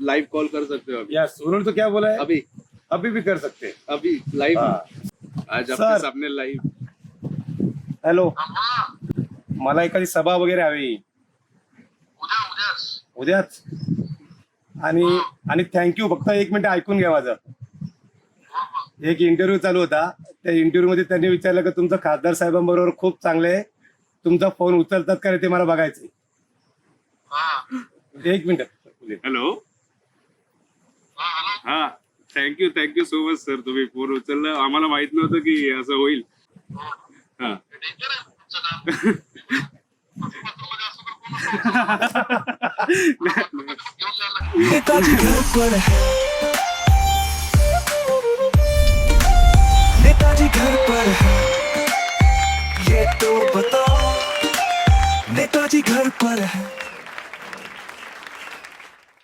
Live call कर सकते हो अभी। यस, उन्होंने तो क्या बोला है, अभी अभी भी कर सकते हैं। अभी लाइव हाँ. आज सर. आपके सामने लाइव। हॅलो, मला एखादी सभा वगैरे हवी उद्याच. आणि थँक्यू. फक्त एक मिनिट ऐकून घ्या माझं. एक इंटरव्ह्यू चालू होता, त्या इंटरव्ह्यू मध्ये त्यांनी विचारलं की तुमचं खासदार साहेबांबरोबर खूप चांगले आहे, तुमचा फोन उचलतात का ते मला बघायचंय. एक मिनिट. हॅलो. हा, थँक्यू सो मच सर, तुम्ही फोन उचलला. आम्हाला माहित नव्हतं की असं होईल. हा. नेताजी घर पर है, नेताजी घर पर है, ये तो बताओ नेताजी घर पर है.